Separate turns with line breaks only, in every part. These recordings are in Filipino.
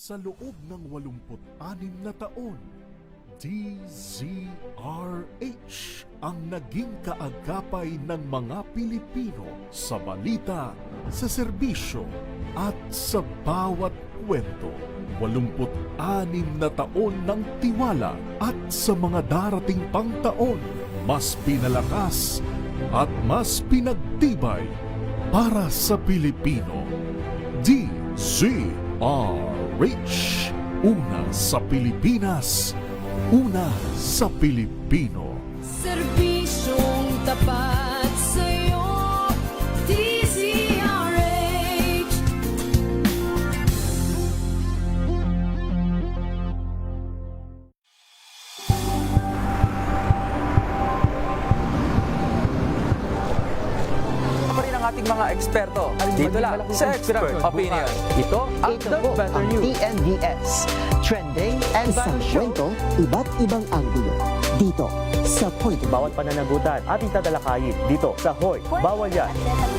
Sa loob ng 86 na taon, DZRH ang naging kaagapay ng mga Pilipino sa balita, sa serbisyo at sa bawat kwento. 86 na taon ng tiwala at sa mga darating pang taon, mas pinalakas at mas pinagtibay para sa Pilipino. DZRH. Una sa Pilipinas, una sa Pilipino.
Serbisyong tapat sa'yo, DZRH.
Pa rin ang ating mga eksperto. Dito lang sa Expert Opinion. Ito ang The Better News.
TNDS. Trending and isang kwento, iba't ibang anggulo. Dito sa Point of View.
Bawat pananagutan ating tatalakayin dito sa Hoy, Bawal Yan.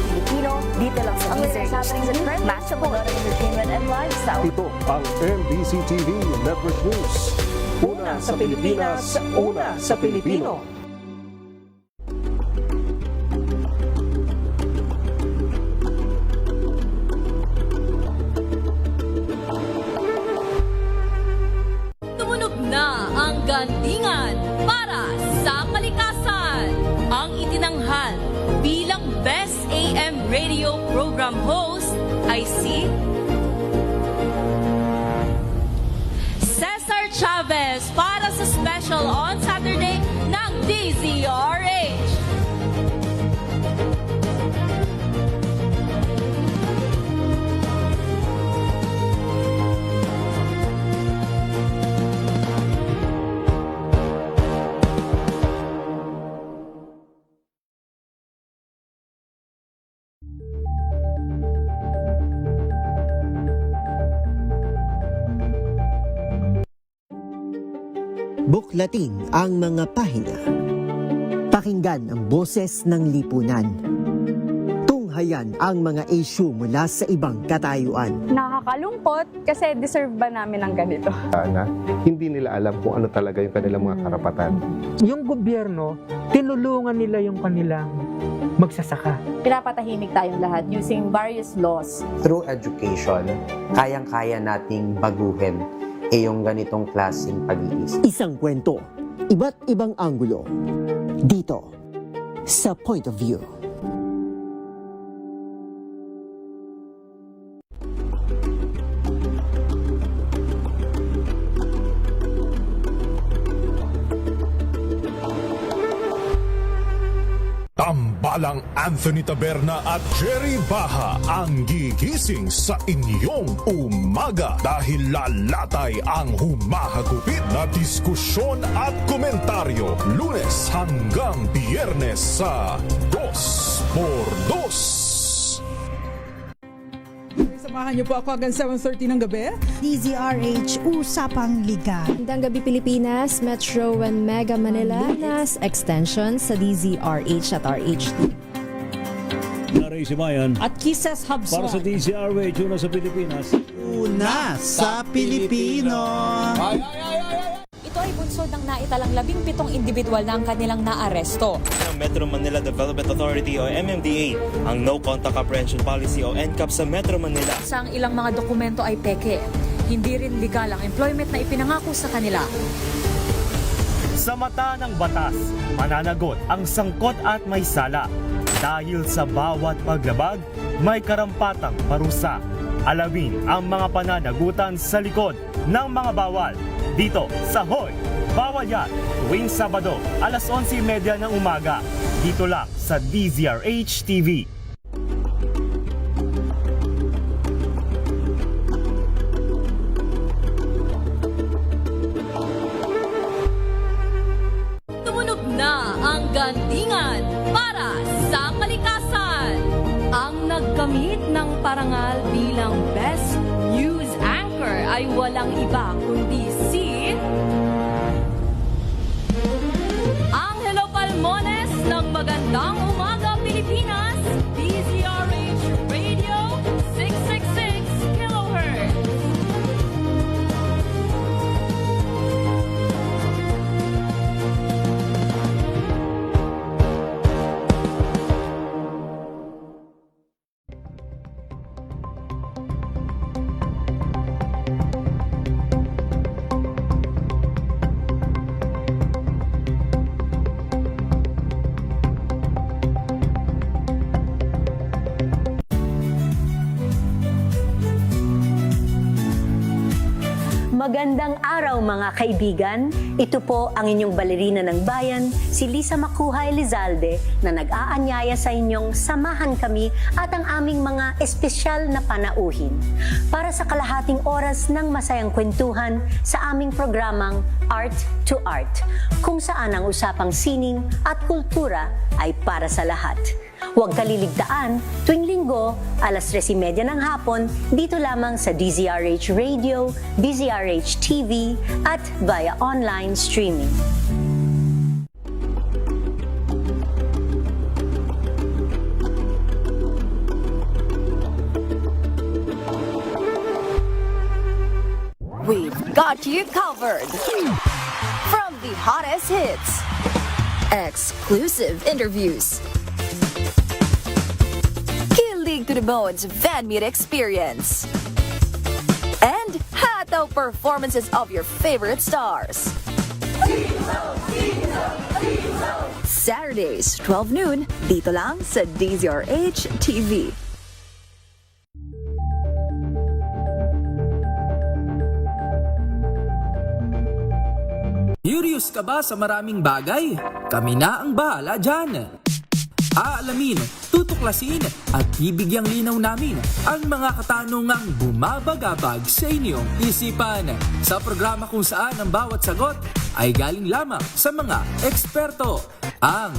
Pilipino, dito lang sa DZRH. Match of entertainment and lifestyle.
Ito ang NBC TV Network News. Una sa Pilipinas, una sa Pilipino.
Tumunog na ang gandingan para sa kalikasan. Ang itinanghal bilang Best AM Radio Program Host ay si Cesar Chavez para sa special on Saturday ng DZRH.
Buklatin ang mga pahina. Pakinggan ang boses ng lipunan. Tunghayan ang mga issue mula sa ibang katayuan.
Nakakalungkot kasi deserve ba namin ng ganito?
Na hindi nila alam kung ano talaga yung kanilang mga karapatan.
Yung gobyerno, tinulungan nila yung kanilang magsasaka.
Pinapatahimik tayong lahat using various laws.
Through education, kayang-kaya nating baguhin yung ganitong klaseng pag-iisip.
Isang kwento, iba't ibang anggulo. Dito sa Point of View.
Tambalang Anthony Taberna at Jerry Baha ang gigising sa inyong umaga dahil lalatay ang humahagupit na diskusyon at komentaryo Lunes hanggang Biyernes sa 2x2.
Samahan niyo po ako hanggang 7:30 ng gabi.
DZRH Usapang Liga.
Magandang gabi Pilipinas, Metro and Mega Manila, Nas Extension sa DZRH at RHT.
Naray si Bayan.
At Kisses Hubson.
Para sa DZRH, una sa Pilipinas.
Una sa Pilipino.
Ito ay bunsod ng naitalang 17 individual na ang kanilang naaresto.
Ang Metro Manila Development Authority o MMDA, ang No Contact Apprehension Policy o NCAP sa Metro Manila.
Sa ang ilang mga dokumento ay peke. Hindi rin legal ang employment na ipinangako sa kanila.
Sa mata ng batas, mananagot ang sangkot at may sala. Dahil sa bawat paglabag, may karampatang parusa. Alamin ang mga pananagutan sa likod ng mga bawal. Dito sa Hoy, Bawal Yan, tuwing Sabado, alas 11:30 ng umaga. Dito lang sa DZRH TV.
Tumunog na ang gandingan para sa kalikasan. Ang nagkamit ng parangal bilang Best News Anchor ay walang iba kundi si Angelo Palmones ng Magandang Umaga Pilipinas, DZRH Radio 666 kHz.
Magandang araw mga kaibigan. Ito po ang inyong balerina ng bayan, si Lisa Macuha Elizalde, na nag-aanyaya sa inyong samahan kami at ang aming mga espesyal na panauhin para sa kalahating oras ng masayang kwentuhan sa aming programang Art to Art, kung saan ang usapang sining at kultura ay para sa lahat. Huwag kaliligtaan, tuwing linggo, alas 3:30 ng hapon, dito lamang sa DZRH Radio, DZRH TV, at via online streaming.
We've got you covered. From the hottest hits, exclusive interviews, kilig to the bones fan meet experience, and hataw performances of your favorite stars. Saturdays, 12 noon, dito lang sa DZRH TV.
Curious ka ba sa maraming bagay? Kami na ang bahala dyan. Aalamin, tutuklasin at bibigyang linaw namin ang mga katanungang bumabagabag sa inyong isipan. Sa programa kung saan ang bawat sagot ay galing lamang sa mga eksperto. Ang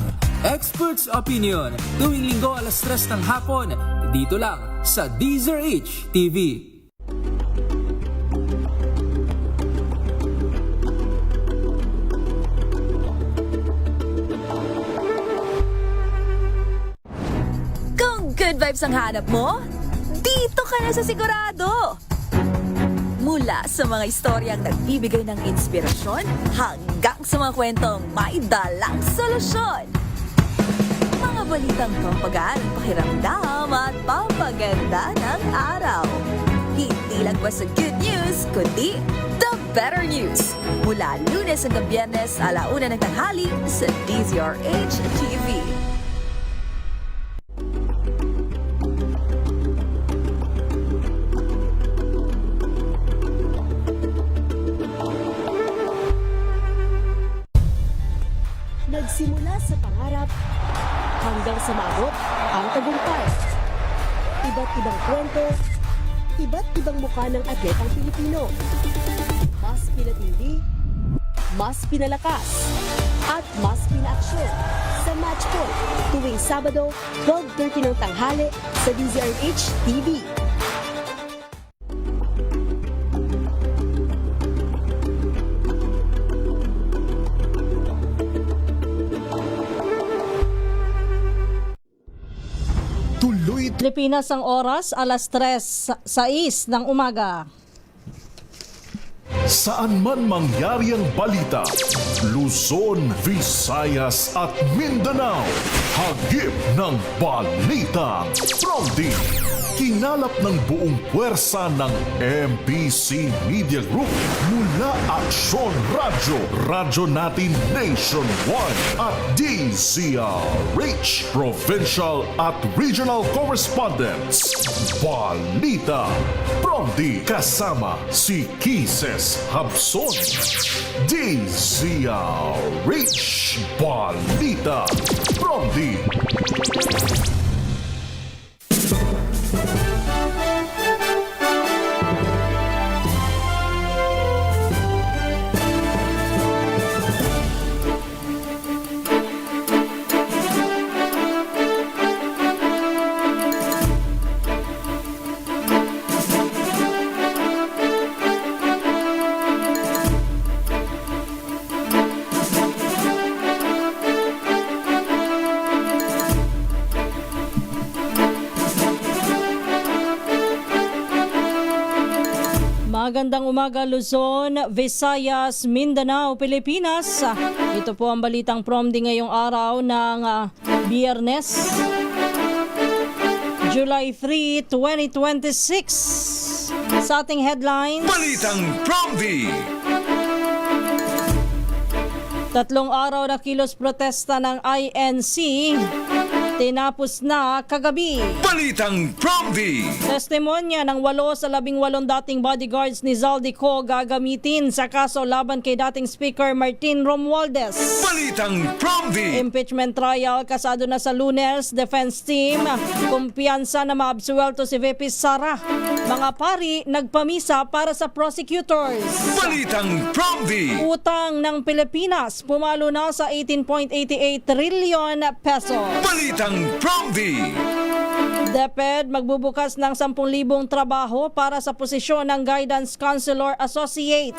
Expert's Opinion, tuwing linggo alas 3 ng hapon, dito lang sa DZRH TV.
Good vibes ang hanap mo? Dito ka na sa sigurado! Mula sa mga istoryang nagbibigay ng inspirasyon hanggang sa mga kwentong may dalang solusyon. Mga balitang pampagaan ang pakiramdam at papaganda ng araw. Hindi lang ba sa good news, kundi the better news. Mula Lunes hanggang Biyernes, 1:00 ng tanghali sa DZRH TV.
Nagsimula sa pangarap hanggang sa maabot ang tagumpay. Iba't ibang kwento, iba't ibang mukha ng atletang Pilipino. Mas pinatindi, mas pinalakas, at mas pinaaksyon sa Match Point tuwing Sabado, 12:30 ng tanghali sa DZRH TV.
Pilipinas ang oras, alas 3:06 ng umaga.
Saan man mangyari ang balita, Luzon, Visayas at Mindanao, hagip ng balita. Pronti, kinalap ng buong puwersa ng MBC Media Group mula Aksyon Radyo, radyo natin nationwide at DZRH, provincial at regional correspondents. Balita. Pronti, kasama si Kises Habson. DZRH Balita. Pronti.
Magandang umaga Luzon, Visayas, Mindanao, Pilipinas. Ito po ang balitang Promdi ngayong araw ng Biyernes, July 3, 2026. Sa ating headlines,
Balitang Promdi.
3 araw na kilos protesta ng INC tinapos na kagabi.
Balitang Promdi.
Testimonya ng 8 sa 18 dating bodyguards ni Zaldico gagamitin sa kaso laban kay dating Speaker Martin Romualdez.
Balitang Promdi.
Impeachment trial kasado na sa Lunes, defense team, kumpiyansa na maabsuelto si VP Sara. Mga pari nagpamisa para sa prosecutors.
Balitang Promdi.
Utang ng Pilipinas pumalo na sa 18.88 trillion pesos.
Balitang Promdi.
DepEd magbubukas ng 10,000 trabaho para sa posisyon ng Guidance Counselor Associates.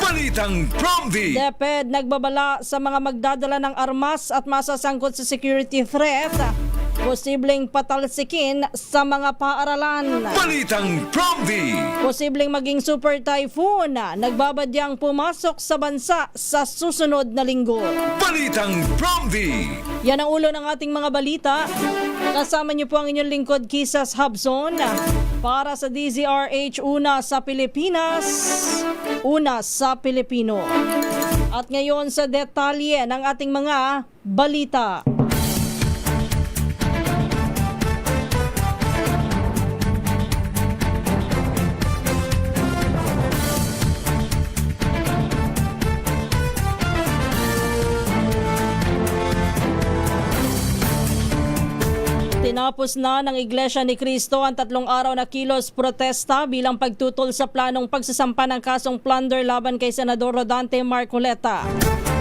Balitang Promdi.
DepEd nagbabala sa mga magdadala ng armas at masasangkot sa security threat, posibleng patalsikin sa mga paaralan.
Balitang Promdi.
Posibleng maging super typhoon na nagbabadyang pumasok sa bansa sa susunod na linggo.
Balitang Promdi.
Yan ang ulo ng ating mga balita. Kasama niyo po ang inyong lingkod, Kisas Habson, para sa DZRH, una sa Pilipinas, una sa Pilipino. At ngayon sa detalye ng ating mga balita. Tinapos na ng Iglesia ni Cristo ang 3 araw na kilos protesta bilang pagtutol sa planong pagsasampa ng kasong plunder laban kay Senador Rodante Marcoleta.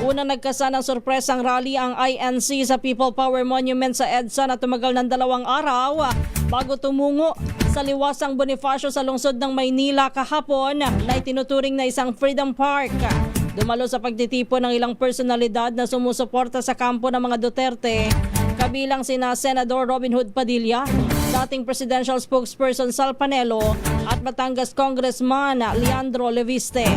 Unang nagkasa ng sorpresang rally ang INC sa People Power Monument sa EDSA na tumagal ng 2 araw bago tumungo sa liwasang Bonifacio sa lungsod ng Maynila kahapon na itinuturing na isang Freedom Park. Dumalo sa pagtitipon ng ilang personalidad na sumusuporta sa kampo ng mga Duterte, kabilang sina Senador Robin Hood Padilla, dating Presidential Spokesperson Sal Panelo at Batangas Congressman Leandro Leviste.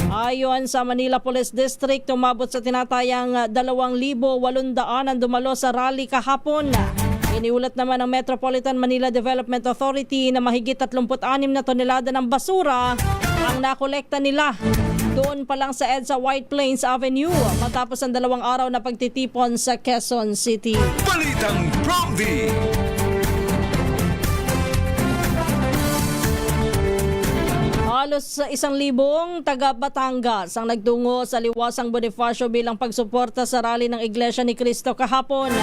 Ayon sa Manila Police District, umabot sa tinatayang 2,800 ang dumalo sa rally kahapon. Iniulat naman ng Metropolitan Manila Development Authority na mahigit 36 na tonelada ng basura ang nakolekta nila doon pa lang sa EDSA White Plains Avenue matapos ang 2 araw na pagtitipon sa Quezon City.
Balitang Promdi.
Halos 1,000 taga Batangas ang nagtungo sa liwasang Bonifacio bilang pagsuporta sa rally ng Iglesia ni Cristo kahapon.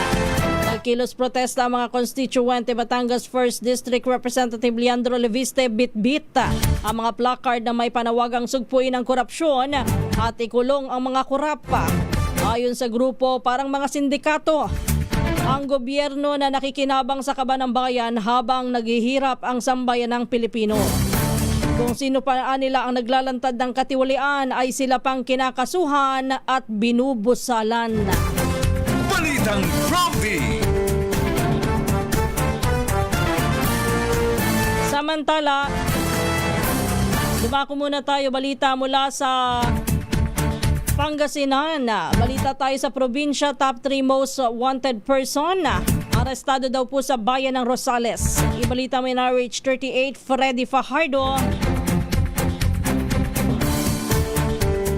Nagkilos protesta ang mga constituente. Batangas 1st District Representative Leandro Leviste bitbit ang mga placard na may panawagang sugpuin ang korupsyon at ikulong ang mga kurapa. Ayon sa grupo, parang mga sindikato ang gobyerno na nakikinabang sa kaba ng bayan habang naghihirap ang sambayanang Pilipino. Kung sino pa nila ang naglalantad ng katiwalian ay sila pang kinakasuhan at binubusalan.
Balitang Promdi.
Samantala, dumako muna tayo balita mula sa Pangasinan. Balita tayo sa probinsya, top 3 most wanted person. Arestado daw po sa bayan ng Rosales. Ibalita mo yung RH38, Freddy Fajardo.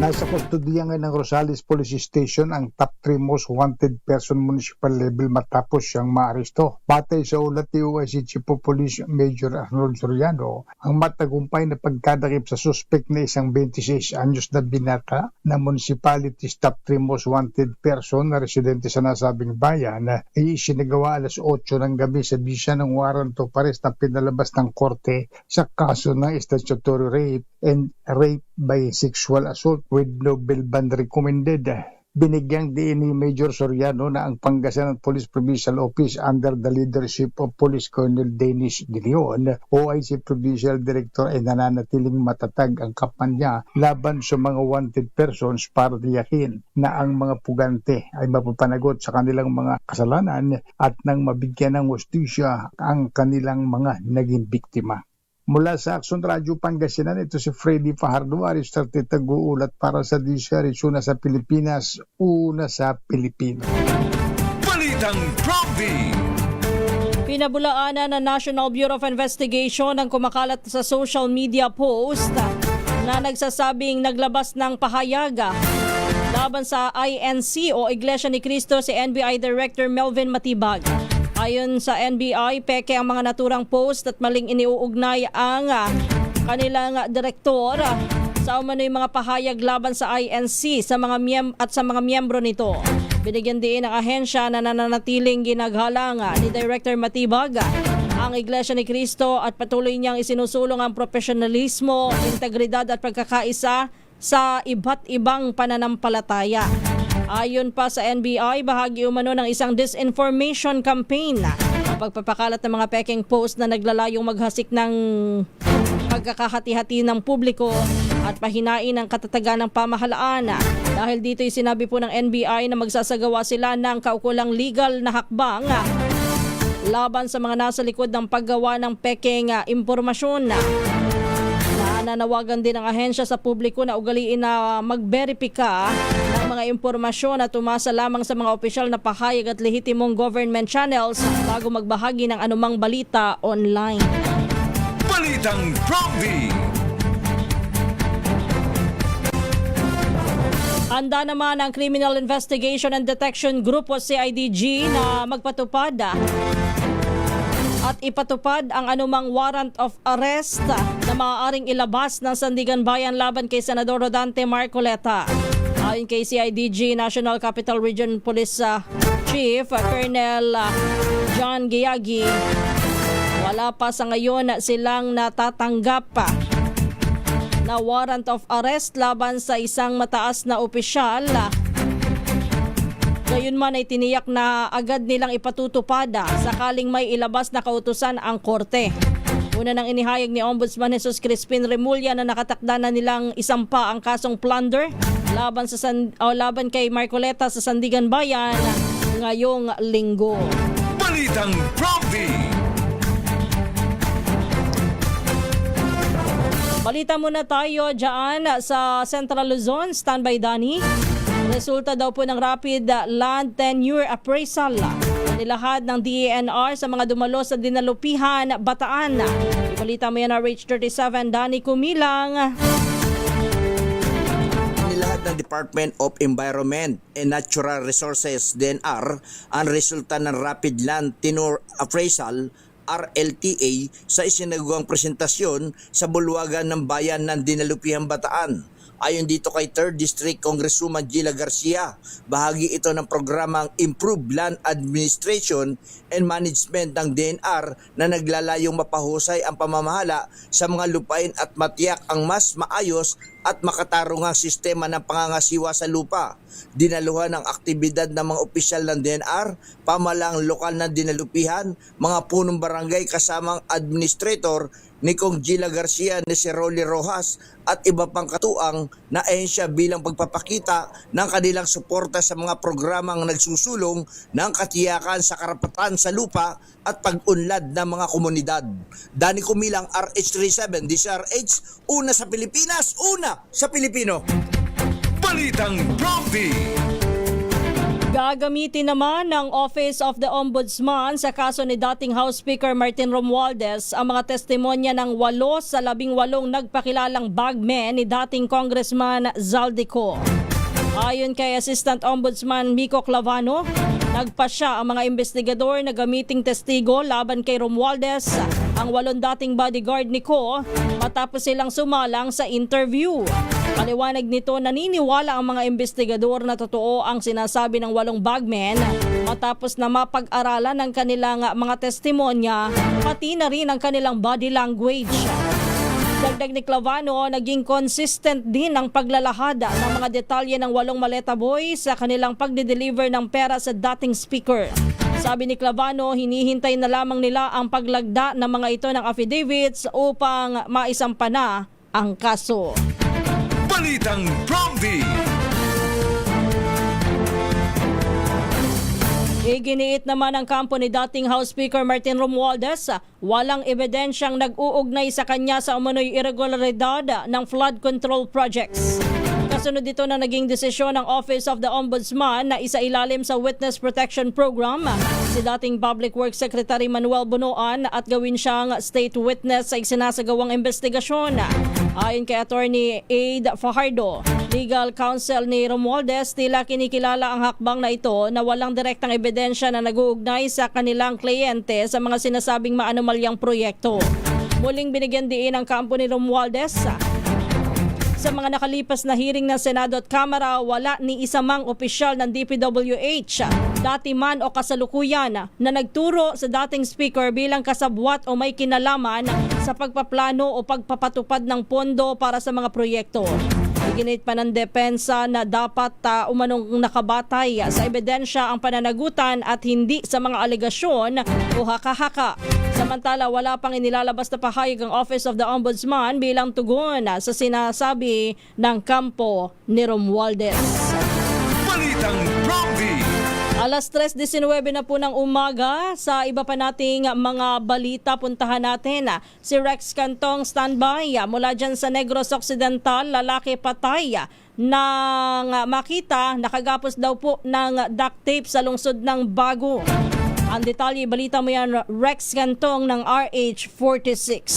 Nasa kustodiya ngayon ng Rosales Police Station ang top 3 most wanted person municipal level matapos siyang maaresto. Batay sa ulat ni OIC Chief of Police Major Arnold Soriano, ang matagumpay na pagkadakip sa suspect na isang 26 anyos na binata na municipality's top 3 most wanted person na residente sa nasabing bayan ay isinagawa alas 8 ng gabi sa bisa ng warrant of arrest na pinalabas ng korte sa kaso ng statutory rape and rape by sexual assault with no bail bond recommended. Binigyang diin ni Major Soriano na ang Pangasinan Police Provincial Office under the leadership of Police Colonel Dennis De Leon, OIC Provincial Director ay nananatiling matatag ang kampanya laban sa mga wanted persons para tiyakin na ang mga pugante ay mapapanagot sa kanilang mga kasalanan at nang mabigyan ng hustisya ang kanilang mga naging biktima. Mula sa Action Radio Pangasinan, ito si Freddy Fajardo, Aristarte Taguulat para sa DZRH, una sa Pilipinas, una sa Pilipino.
Balitang Promdi.
Pinabulaanan ng National Bureau of Investigation ang kumakalat sa social media post na nagsasabing naglabas ng pahayag laban sa INC o Iglesia ni Cristo si NBI Director Melvin Matibag. Ayon sa NBI, peke ang mga naturang post at maling iniuugnay ang kanilang direktor sa umano'y mga pahayag laban sa INC sa mga miyembro nito. Binigyan din ng ahensya na nananatiling ginaghalanga ni Director Matibag ang Iglesia ni Cristo at patuloy niyang isinusulong ang profesionalismo, integridad at pagkakaisa sa iba't ibang pananampalataya. Ayon pa sa NBI, bahagi umano ng isang disinformation campaign ang pagpapakalat ng mga peking post na naglalayong maghasik ng pagkakahati-hati ng publiko at pahinain ang katatagan ng pamahalaan. Dahil dito'y sinabi po ng NBI na magsasagawa sila ng kaukulang legal na hakbang laban sa mga nasa likod ng paggawa ng peking impormasyon. Nananawagan din ang ahensya sa publiko na ugaliin na magberipika ng mga impormasyon at umasa lamang sa mga opisyal na pahayag at lehitimong government channels bago magbahagi ng anumang balita online.
Balitang Prompty.
Handa naman ang Criminal Investigation and Detection Group o CIDG na magpatupad at ipatupad ang anumang warrant of arrest na maaaring ilabas ng Sandigan Bayan laban kay Senador Rodante Marcoleta. Ayon kay CIDG National Capital Region Police Chief Colonel John Giagi, wala pa sa ngayon silang natatanggap na warrant of arrest laban sa isang mataas na opisyal. Gayunman ay tiniyak na agad nilang ipatutupad sakaling may ilabas na kautusan ang korte. Una nang inihayag ni Ombudsman Jesus Crispin Remulla na nakatakda na nilang isampa ang kasong plunder laban kay Marcoleta sa Sandigan Bayan ngayong linggo.
Balitang Prompty.
Balita muna tayo dyan sa Central Luzon. Standby Dani. Resulta daw po ng rapid land tenure appraisal nilahad ng DENR sa mga dumalo sa Dinalupihan, Bataan. Ibalita mo yan na Rage 37, Dani Kumilang.
Nilahad ng Department of Environment and Natural Resources, DENR, ang resulta ng rapid land tenure appraisal RLTA sa isinagawang presentasyon sa bulwagan ng bayan ng Dinalupihan, Bataan. Ayon dito kay 3rd District Congresswoman Gila Garcia, bahagi ito ng programang Improved Land Administration and Management ng DENR na naglalayong mapahusay ang pamamahala sa mga lupain at matiyak ang mas maayos at makatarungang sistema ng pangangasiwa sa lupa. Dinaluhan ang aktibidad ng mga opisyal ng DENR, pamahalang lokal na Dinalupihan, mga punong barangay kasamang administrator ni Kong Gila Garcia, ni si Rolly Rojas at iba pang katuang na ahensya bilang pagpapakita ng kanilang suporta sa mga programang nagsusulong ng katiyakan sa karapatan sa lupa at pag-unlad ng mga komunidad. Dani Kumilang, RH37, DCRH, una sa Pilipinas, una sa Pilipino.
Balitang Prompty.
Gagamitin naman ng Office of the Ombudsman sa kaso ni dating House Speaker Martin Romualdez ang mga testimonya ng 8 sa 18 nagpakilalang bagmen ni dating Congressman Zaldico. Ayon kay Assistant Ombudsman Miko Clavano, nagpasya ang mga investigador na gamiting testigo laban kay Romualdez ang 8 dating bodyguard ni Ko matapos silang sumalang sa interview. Paliwanag nito, naniniwala ang mga investigador na totoo ang sinasabi ng 8 bagmen matapos na mapag-aralan ng kanilang mga testimonya pati na rin ang kanilang body language. Dagdag ni Clavano, naging consistent din ang paglalahad ng mga detalye ng 8 maleta boy sa kanilang pagde-deliver ng pera sa dating speaker. Sabi ni Clavano, hinihintay na lamang nila ang paglagda ng mga ito ng affidavits upang maisampa na ang kaso.
Balitang Prompty.
Iginiit naman ang kampo ni dating House Speaker Martin Romualdez, walang ebidensyang nag-uugnay sa kanya sa umano'y irregularidad ng flood control projects. Kasunod dito na naging desisyon ng Office of the Ombudsman na isailalim sa Witness Protection Program si dating Public Works Secretary Manuel Bunoan at gawin siyang state witness sa isinasagawang investigasyon. Ayon kay Attorney Aid Fajardo, legal counsel ni Romualdez, tila kinikilala ang hakbang na ito na walang direktang ebidensya na nag-uugnay sa kanilang kliyente sa mga sinasabing maanomalyang proyekto. Muling binigyan diin ang kampo ni Romualdez sa mga nakalipas na hearing ng Senado at Kamara, wala ni isa mang opisyal ng DPWH, dati man o kasalukuyan, na nagturo sa dating speaker bilang kasabwat o may kinalaman sa pagpaplano o pagpapatupad ng pondo para sa mga proyekto. Iginit pa ng depensa na dapat umanong nakabatay sa ebidensya ang pananagutan at hindi sa mga alegasyon o haka-haka. Samantala, wala pang inilalabas na pahayag ang Office of the Ombudsman bilang tugon sa sinasabi ng kampo ni Romualdez.
Balitang Prompty.
Alas 3:19 na po ng umaga. Sa iba pa nating mga balita, puntahan natin si Rex Cantong standby mula dyan sa Negros Occidental. Lalaki patay nang makita, nakagapos daw po ng duct tape sa lungsod ng Bago. Ang detalye, balita mo yan, Rex Cantong ng RH46.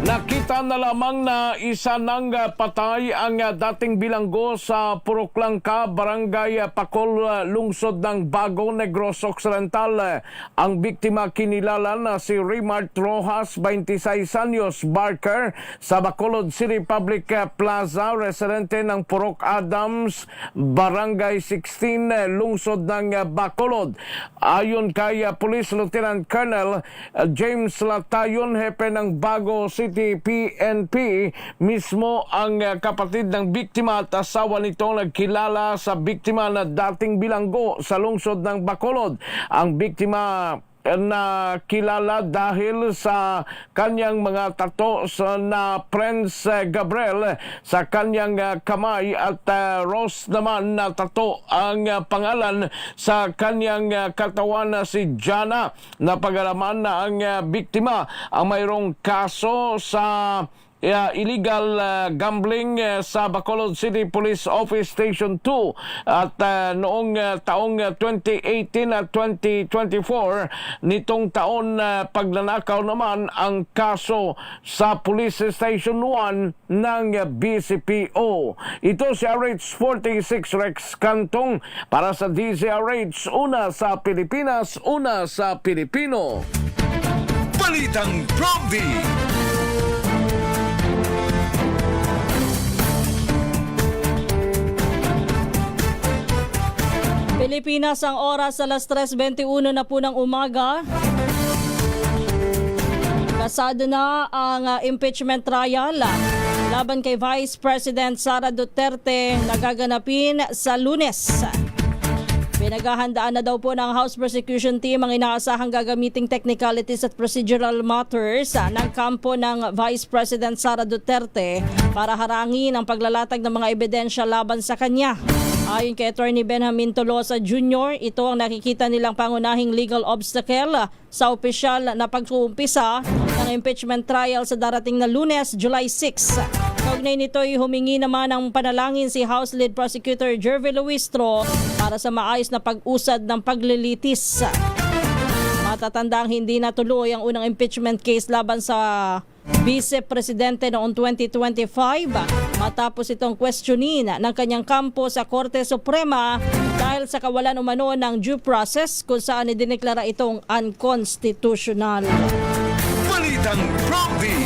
Nakita na lamang na isa ng patay ang dating bilanggo sa Puruklangka, Barangay Pacol, lungsod ng Bago, Negros Occidental. Ang biktima kinilala na si Rimart Rojas, 26 anyos, Barker, sa Bacolod City Public Plaza, residente ng Purok Adams, Barangay 16, lungsod ng Bacolod. Ayon kay Police Lieutenant Colonel James Latayon, hepe ng Bago City PNP, mismo ang kapatid ng biktima at asawa nito nagkilala sa biktima na dating bilanggo sa lungsod ng Bacolod. Ang biktima na kilala dahil sa kanyang mga tato na Prince Gabriel sa kanyang kamay at Rose naman na tato ang pangalan sa kanyang katawan na si Jana. Napag-alaman na ang biktima ang mayroong kaso sa illegal gambling sa Bacolod City Police Office Station 2 at noong taong 2018 at 2024 nitong taon pagnanakaw naman ang kaso sa Police Station 1 ng BCPO. Ito si RH46 Rex Cantong para sa DZRH, una sa Pilipinas, una sa Pilipino.
Balitang Prompty.
Pilipinas, ang oras alas 3:21 na po ng umaga. Kasado na ang impeachment trial laban kay Vice President Sara Duterte na gaganapin sa Lunes. Pinaghahandaan na daw po ng House Prosecution Team ang inaasahang gagamiting technicalities at procedural matters ng kampo ng Vice President Sara Duterte para harangin ang paglalatag ng mga ebidensya laban sa kanya. Ayon kay Attorney Benjamin Tolosa Jr., ito ang nakikita nilang pangunahing legal obstacle sa opisyal na pag-uumpisa ng impeachment trial sa darating na Lunes, July 6. Kaugnay nito'y humingi naman ng panalangin si House Lead Prosecutor Jervy Luistro para sa maayos na pag-usad ng paglilitis. Matatandang hindi natuloy ang unang impeachment case laban sa Vice Presidente noong 2025 matapos itong questionin ng kanyang kampo sa Korte Suprema dahil sa kawalan umano ng due process kung saan idineklara itong unconstitutional.
Balitang Prompty.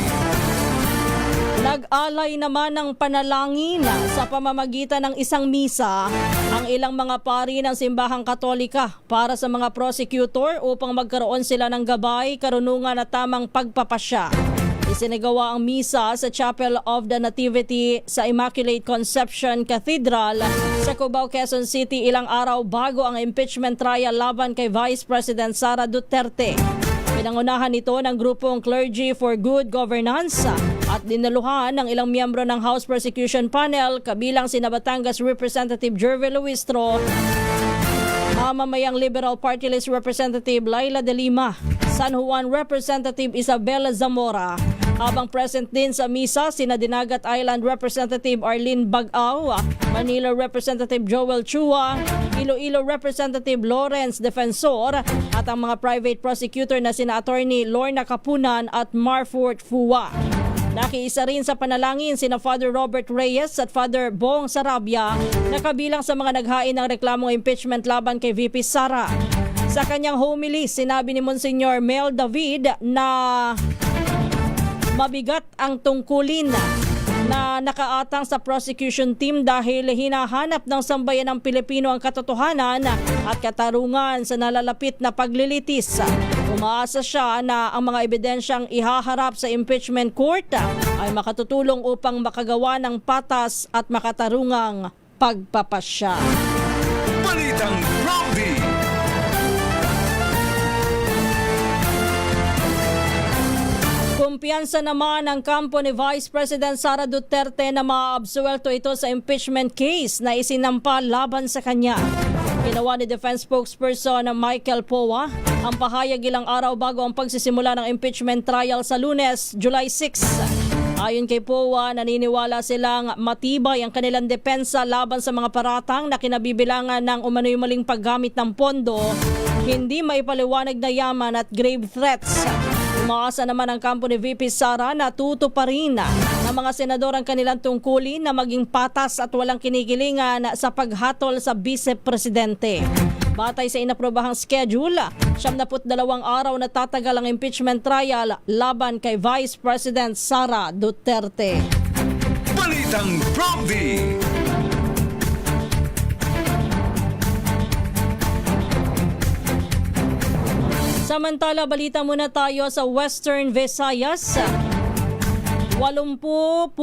Nag-alay naman ng panalangin sa pamamagitan ng isang misa ang ilang mga pari ng simbahang Katolika para sa mga prosecutor upang magkaroon sila ng gabay, karunungan at tamang pagpapasya. Isinagawa ang misa sa Chapel of the Nativity sa Immaculate Conception Cathedral sa Cubao, Quezon City ilang araw bago ang impeachment trial laban kay Vice President Sara Duterte. Pinangunahan ito ng grupong Clergy for Good Governance at dinaluhan ng ilang miyembro ng House Prosecution Panel kabilang si Batangas Representative Jervy Luistro, mamamayang Liberal Party List Representative Laila de Lima, San Juan Representative Isabela Zamora, Habang present din sa misa, sina Dinagat Island Representative Arlene Bagaw, Manila Representative Joel Chua, Iloilo Representative Lawrence Defensor at ang mga private prosecutor na sina Attorney Lorna Kapunan at Marfort Fua. Nakiisa rin sa panalangin sina Father Robert Reyes at Father Bong Sarabia na kabilang sa mga naghain ng reklamong impeachment laban kay VP Sara. Sa kanyang homily, sinabi ni Monsignor Mel David na mabigat ang tungkulin na nakaatang sa prosecution team dahil hinahanap ng sambayan ng Pilipino ang katotohanan at katarungan sa nalalapit na paglilitis. Umaasa siya na ang mga ebidensyang ihaharap sa impeachment court ay makatutulong upang makagawa ng patas at makatarungang pagpapasya.
Balitang Prompty.
Kumpiyansa naman ang kampo ni Vice President Sara Duterte na maabsuelto ito sa impeachment case na isinampa laban sa kanya. Ginawa ni Defense Spokesperson Michael Poa ang pahayag ilang araw bago ang pagsisimula ng impeachment trial sa Lunes, July 6. Ayon kay Poa, naniniwala silang matibay ang kanilang depensa laban sa mga paratang na kinabibilangan ng umano'y maling paggamit ng pondo, hindi maipaliwanag na yaman at grave threats. Umaasa naman ang kampo ni VP Sara na tutuparin ng mga senador ang kanilang tungkulin na maging patas at walang kinikilingan sa paghatol sa vice-presidente. Batay sa inaprobahang schedule, 72 araw na tatagal ang impeachment trial laban kay Vice President Sara Duterte.
Balitang Prompty.
Samantala, balita muna tayo sa Western Visayas. 80.6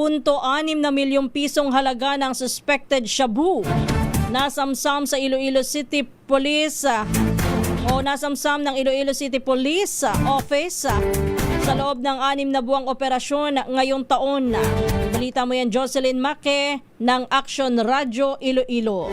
na milyong pisong halaga ng suspected shabu nasamsam sa Iloilo City Police nasamsam ng Iloilo City Police Office sa loob ng 6 na buwang operasyon ngayong taon. Balita mo yan, Jocelyn Make ng Action Radio Iloilo.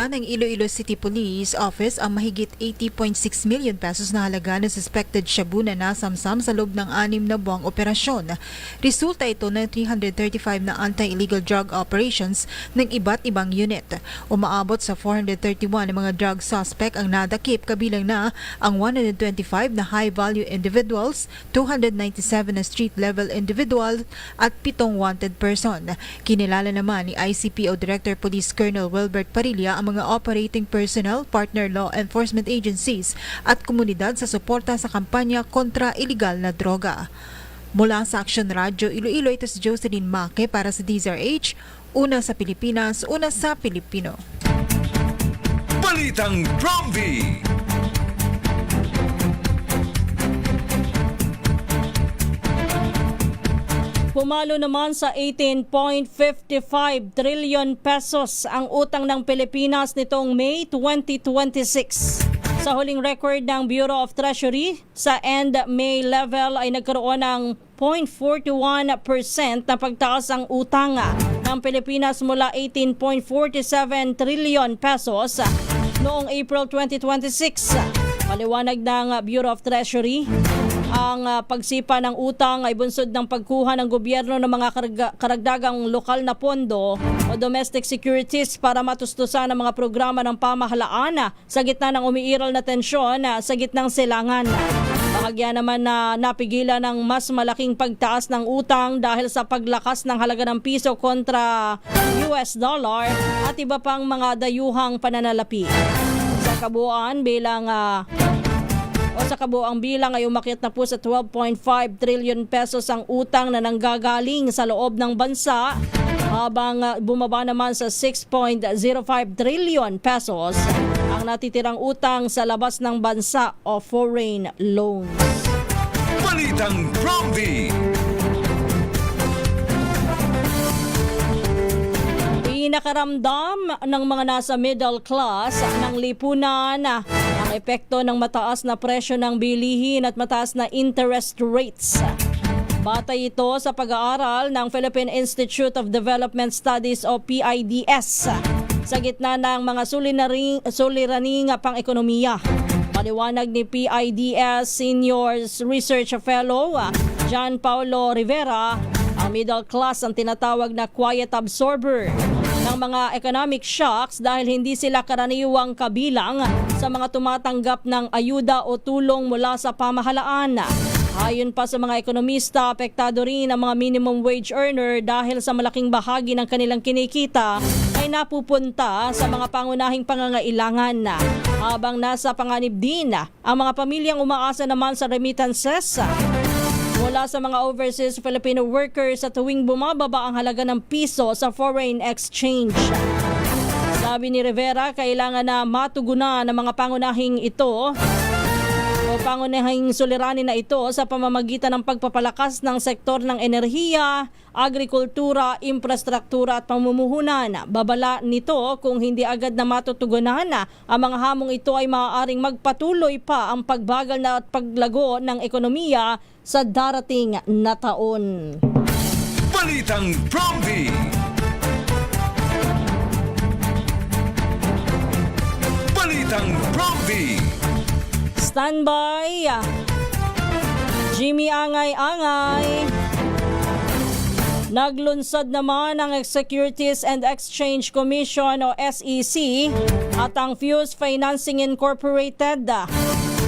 Ng Iloilo City Police Office ang mahigit 80.6 million pesos na halaga ng suspected shabu na nasamsam sa loob ng 6 na buwang operasyon. Resulta ito ng 335 na anti-illegal drug operations ng iba't ibang unit. Umaabot sa 431 na mga drug suspect ang nadakip, kabilang na ang 125 na high-value individuals, 297 na street-level individual at 7 wanted person. Kinilala naman ni ICPO Director Police Colonel Wilbert Parilla ang mga operating personnel, partner law enforcement agencies at komunidad sa suporta sa kampanya kontra iligal na droga. Mula sa Action Radio Iloilo, ito si Jocelyn Make para sa DZRH, una sa Pilipinas, una sa Pilipino.
Balitang Prompty.
Pumalo naman sa 18.55 trillion pesos ang utang ng Pilipinas nitong May 2026. Sa huling record ng Bureau of Treasury, sa end May level ay nagkaroon ng 0.41% na pagtaas ang utang ng Pilipinas mula 18.47 trillion pesos noong April 2026. Maliwanag ng Bureau of Treasury, ang pagsipa ng utang ay bunsod ng pagkuha ng gobyerno ng mga karagdagang lokal na pondo o domestic securities para matustusan ang mga programa ng pamahalaan sa gitna ng umiiral na tensyon sa gitnang silangan. Bahagya naman na napigilan ng mas malaking pagtaas ng utang dahil sa paglakas ng halaga ng piso kontra US dollar at iba pang mga dayuhang pananalapi. Sa kabuuan bilang ay umakyat na po sa 12.5 trillion pesos ang utang na nanggagaling sa loob ng bansa, habang bumaba naman sa 6.05 trillion pesos ang natitirang utang sa labas ng bansa o foreign loans.
Balitang Prompty.
Nakaramdam ng mga nasa middle class ng lipunan ang epekto ng mataas na presyo ng bilihin at mataas na interest rates. Batay ito sa pag-aaral ng Philippine Institute of Development Studies o PIDS sa gitna ng mga suliraning pang-ekonomiya. Paliwanag ni PIDS Senior Research Fellow John Paulo Rivera, ang middle class ang tinatawag na quiet absorber ng mga economic shocks dahil hindi sila karaniwang kabilang sa mga tumatanggap ng ayuda o tulong mula sa pamahalaan. Ayon pa sa mga ekonomista, apektado rin ang mga minimum wage earner dahil sa malaking bahagi ng kanilang kinikita ay napupunta sa mga pangunahing pangangailangan. Habang nasa panganib din ang mga pamilyang umaasa naman sa remittances mula sa mga overseas Filipino workers sa tuwing bumababa ang halaga ng piso sa foreign exchange. Sabi ni Rivera, kailangan na matugunan ng mga pangunahing ito o pangunahing suliranin na ito sa pamamagitan ng pagpapalakas ng sektor ng enerhiya, agrikultura, infrastruktura at pamumuhunan. Babala nito kung hindi agad na matutugunan ang mga hamong ito ay maaaring magpatuloy pa ang pagbagal na at paglago ng ekonomiya sa darating na taon.
Balitang Promdi. Balitang Promdi.
Standby, Jimmy Angay-Angay. Naglunsad naman ang Securities and Exchange Commission o SEC at ang Fuse Financing Incorporated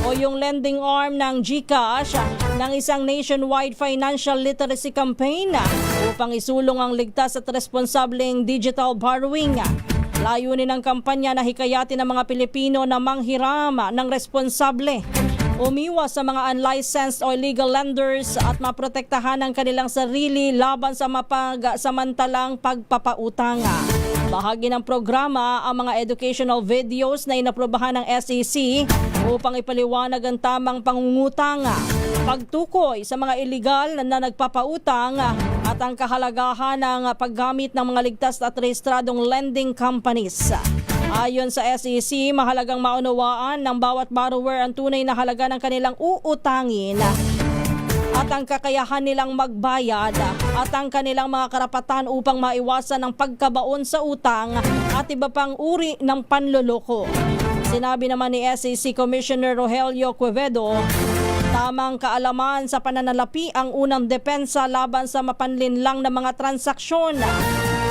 o yung lending arm ng GCash ng isang nationwide financial literacy campaign upang isulong ang ligtas at responsableng digital borrowing. Layunin ng kampanya na hikayatin ng mga Pilipino na manghiram ng responsable, umiwas sa mga unlicensed o illegal lenders at maprotektahan ang kanilang sarili laban sa mapagsamantalang pagpapautang. Bahagi ng programa ang mga educational videos na inaprobahan ng SEC upang ipaliwanag ang tamang pangungutang, pagtukoy sa mga illegal na nagpapautang at ang kahalagahan ng paggamit ng mga ligtas at rehistradong lending companies. Ayon sa SEC, mahalagang maunawaan ng bawat borrower ang tunay na halaga ng kanilang uutangin at ang kakayahan nilang magbayad at ang kanilang mga karapatan upang maiwasan ang pagkabaon sa utang at iba pang uri ng panloloko. Sinabi naman ni SEC Commissioner Rogelio Quevedo, tamang kaalaman sa pananalapi ang unang depensa laban sa mapanlinlang na mga transaksyon.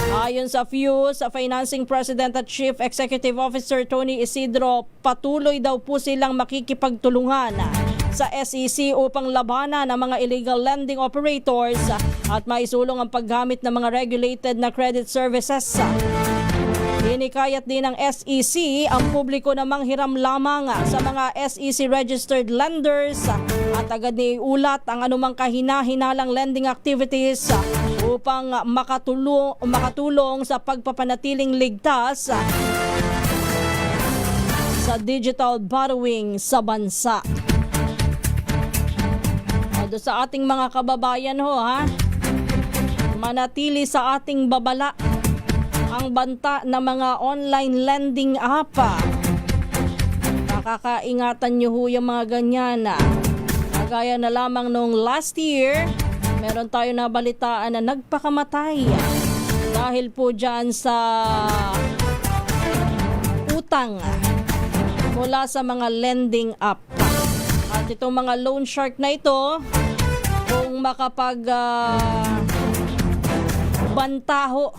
Ayon sa Fuse, Financing President at Chief Executive Officer Tony Isidro, patuloy daw po silang makikipagtulungan sa SEC upang labanan ang mga illegal lending operators at maisulong ang paggamit ng mga regulated na credit services. Hinikayat din ng SEC ang publiko na manghiram lamang sa mga SEC-registered lenders at agad iulat ang anumang kahina-hinalang lending activities upang makatulong sa pagpapanatiling ligtas sa digital borrowing sa bansa. Sa ating mga kababayan manatili sa ating babala ang banta ng mga online lending app. Nakakaingatan nyo yung mga ganyan. Kagaya na lamang nung last year, meron tayo nabalitaan na nagpakamatay dahil po dyan sa utang mula sa mga lending app. At itong mga loan shark na ito, kung makapag bantaho,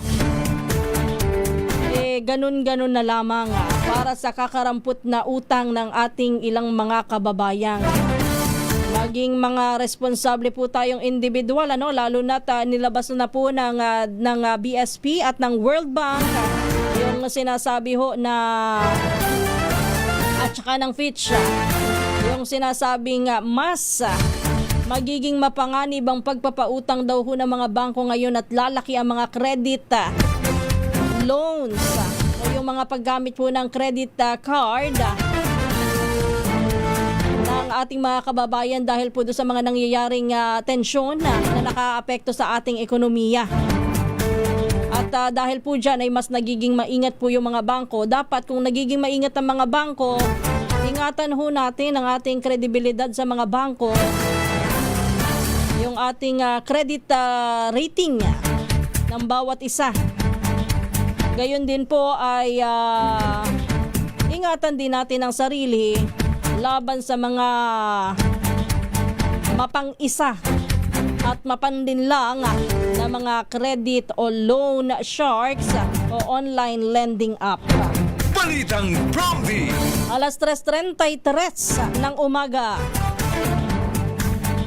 ganun-ganun na lamang para sa kakarampot na utang ng ating ilang mga kababayan. Maging mga responsable po tayong individual, lalo na nilabas na po ng BSP at ng World Bank yung sinasabi ho na at saka ng Fitch yung sinasabing mas magiging mapanganib ang pagpapautang daw ho ng mga bangko ngayon at lalaki ang mga credit loans o yung mga paggamit po ng credit card ng ating mga kababayan dahil po doon sa mga nangyayaring tensyon na nakaapekto sa ating ekonomiya. At dahil po dyan ay mas nagiging maingat po yung mga bangko. Dapat kung nagiging maingat ang mga bangko, ingatan ho natin ang ating kredibilidad sa mga bangko, yung ating credit rating ng bawat isa. Gayon din po ay ingatan din natin ang sarili, laban sa mga mapang-isa at mapandinlang na mga credit o loan sharks o online lending app.
Balitang Promdi.
Alas 3:33 ng umaga.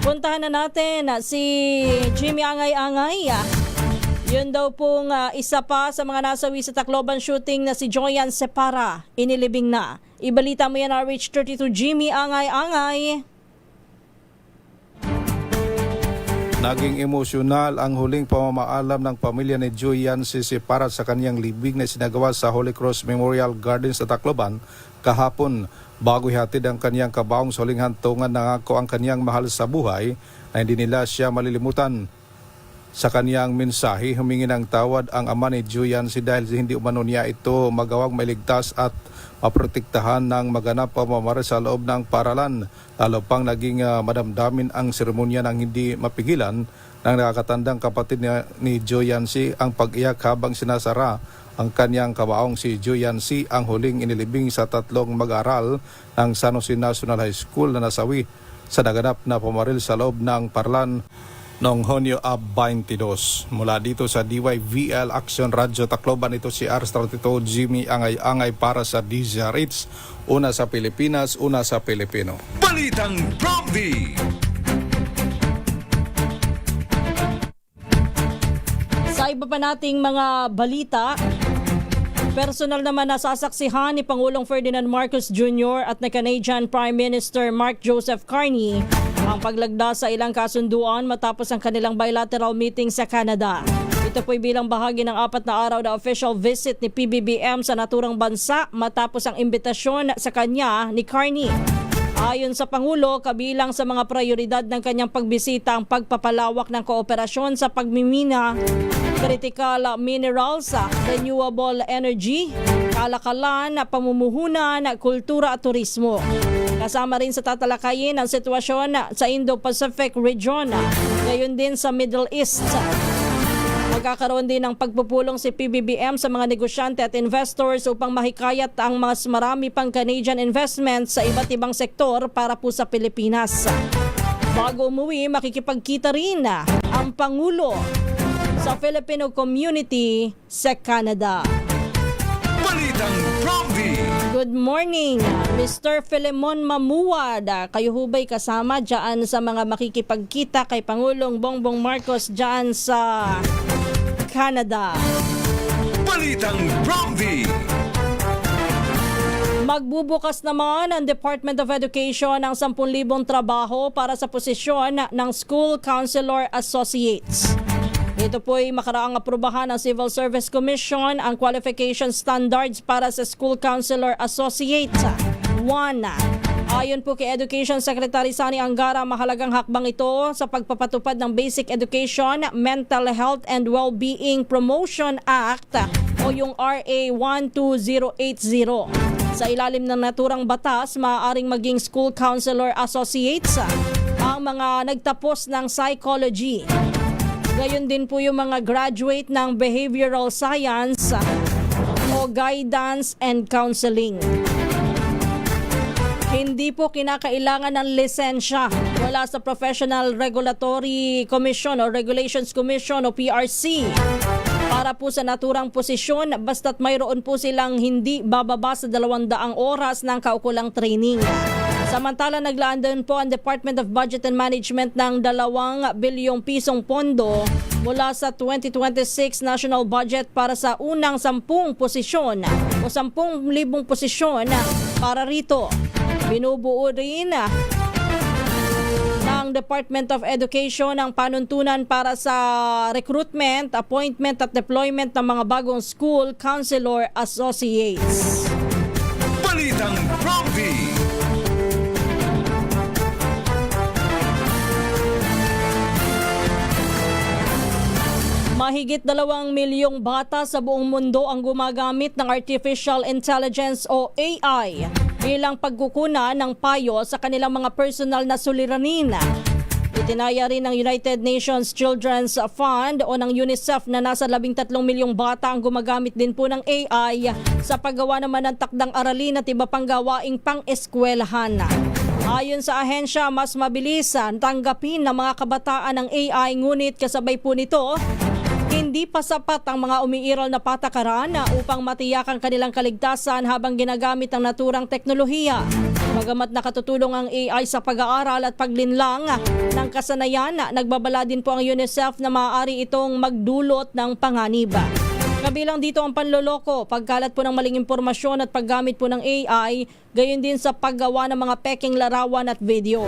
Puntahan na natin si Jimmy Angay-Angay. Yun daw pong isa pa sa mga nasawi sa Tacloban shooting na si Joyan Separa. Inilibing na. Ibalita mo yan, RH32 Jimmy Angay-Angay.
Naging emosyonal ang huling pamamaalam ng pamilya ni Joyan Separa sa kanyang libing na sinagawa sa Holy Cross Memorial Gardens sa Tacloban kahapon. Bago ihatid ang kanyang kabaong sa huling hantungan, nangako ang kanyang mahal sa buhay na hindi nila siya malilimutan. Sa kanyang mensahe, humingi ng tawad ang ama ni Joyan dahil hindi umano niya ito magawang mailigtas at maprotektahan ng maganap pamamara sa loob ng paaralan. Lalo pang naging madamdamin ang seremonya ng hindi mapigilan ng nakakatandang kapatid ni Joyan ang pag-iyak habang sinasara ang kanyang kabaong si Joyan ang huling inilibing sa 3 mag-aaral ng San Jose National High School na nasawi sa naganap na pamaril sa loob ng paaralan noong Hunyo 22. Mula dito sa DYVL Action Radio Tacloban, ito si RH32 Jimmy Angay-Angay para sa DZRH. Una sa Pilipinas, una sa Pilipino.
Balitang Promdi.
Sa iba pa nating mga balita, personal naman nasasaksihan ni Pangulong Ferdinand Marcos Jr. at na Canadian Prime Minister Mark Joseph Carney ang paglagda sa ilang kasunduan matapos ang kanilang bilateral meeting sa Canada. Ito po'y bilang bahagi ng 4 na araw na official visit ni PBBM sa naturang bansa matapos ang imbitasyon sa kanya ni Carney. Ayon sa Pangulo, kabilang sa mga prioridad ng kanyang pagbisita ang pagpapalawak ng kooperasyon sa pagmimina, critical minerals, renewable energy, kalakalan, pamumuhunan, kultura at turismo. Kasama rin sa tatalakayin ang sitwasyon sa Indo-Pacific region, gayon din sa Middle East. Magkakaroon din ng pagpupulong si PBBM sa mga negosyante at investors upang mahikayat ang mas marami pang Canadian investments sa iba't ibang sektor para po sa Pilipinas. Bago umuwi, makikipagkita rin ang Pangulo sa Filipino community sa Canada.
Balitang Promdi.
Good morning, Mr. Filemon Mamuwad. Kayo hubay kasama dyan sa mga makikipagkita kay Pangulong Bongbong Marcos dyan sa Canada.
Balitang Promdi.
Magbubukas naman ang Department of Education ng 10,000 trabaho para sa posisyon ng School Counselor Associates. Ito po'y makaraang aprubahan ng Civil Service Commission ang qualification standards para sa School Counselor Associate. 1. Ayon po kay Education Secretary Sani Angara, mahalagang hakbang ito sa pagpapatupad ng Basic Education, Mental Health and Wellbeing Promotion Act o yung RA 12080. Sa ilalim ng naturang batas, maaaring maging School Counselor Associates ang mga nagtapos ng psychology. Gayon din po yung mga graduate ng behavioral science o guidance and counseling. Hindi po kinakailangan ng lisensya mula sa Professional Regulatory Commission o Regulations Commission o PRC para po sa naturang posisyon basta't mayroon po silang hindi bababa sa 200 oras ng kaukulang training. Samantala, naglaan din po ang Department of Budget and Management ng 2 bilyong pisong pondo mula sa 2026 National Budget para sa unang 10 posisyon o 10,000 posisyon para rito. Binubuo rin ng Department of Education ang panuntunan para sa recruitment, appointment at deployment ng mga bagong School Counselor Associates.
Balitang Promdi.
Mahigit 2 milyong bata sa buong mundo ang gumagamit ng Artificial Intelligence o AI bilang pagkukuna ng payo sa kanilang mga personal na suliranin. Itinaya rin ng United Nations Children's Fund o ng UNICEF na nasa 13 milyong bata ang gumagamit din po ng AI sa paggawa naman ng takdang aralin at iba pang gawaing pang-eskwelahan. Ayon sa ahensya, mas mabilis tanggapin ng mga kabataan ng AI, ngunit kasabay po nito, hindi pa sapat ang mga umiiral na patakaran upang matiyak ang kanilang kaligtasan habang ginagamit ang naturang teknolohiya. Bagamat nakatutulong ang AI sa pag-aaral at paglinlang ng kasanayan, nagbabala din po ang UNICEF na maaari itong magdulot ng panganib. Kabilang dito ang panloloko, pagkalat po ng maling impormasyon at paggamit po ng AI, gayon din sa paggawa ng mga peking larawan at video.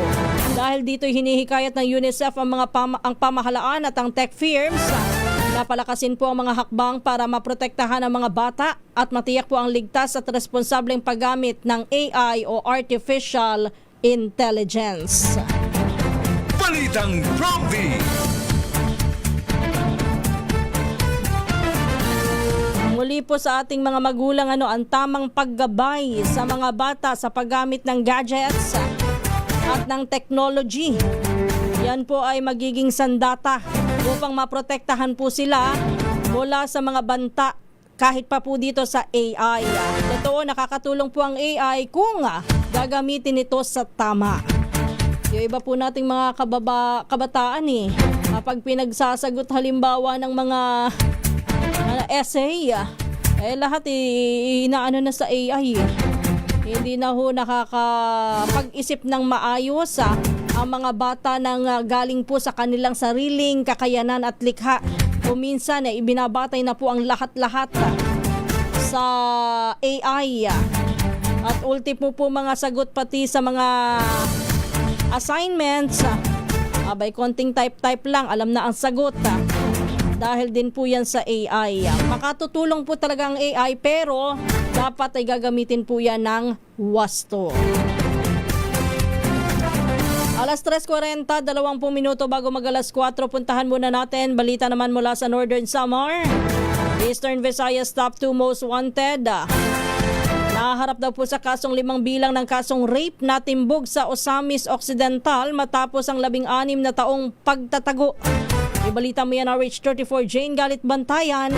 Dahil dito hinihikayat ng UNICEF ang pamahalaan at ang tech firms na palakasin po ang mga hakbang para maprotektahan ang mga bata at matiyak po ang ligtas at responsableng paggamit ng AI o Artificial Intelligence.
Balitang Prompty.
Muli po sa ating mga magulang ang tamang paggabay sa mga bata sa paggamit ng gadgets at ng technology. Yan po ay magiging sandata upang maprotektahan po sila mula sa mga banta kahit pa po dito sa AI. Totoo, nakakatulong po ang AI kung gagamitin ito sa tama. Yung iba po nating mga kabataan kapag pinagsasagot halimbawa ng mga essay, lahat inaano na sa AI. Hindi na ho nakakapag-isip ng maayos ang mga bata nang galing po sa kanilang sariling kakayanan at likha. O minsan ibinabatay na po ang lahat-lahat sa AI. At ultimo po mga sagot pati sa mga assignments. Abay, konting type lang, alam na ang sagot. Dahil din po yan sa AI. Makatutulong po talaga ang AI pero dapat ay gagamitin po yan ng wasto. Alas 3:40, 20 minuto bago mag-alas 4, puntahan muna natin. Balita naman mula sa Northern Samar. Eastern Visayas top 2 most wanted. Naharap daw po sa kasong 5 bilang ng kasong rape na timbog sa Osamis Occidental matapos ang 16 na taong pagtatago. Ibalita mo yan RH34 Jane Galit Bantayan.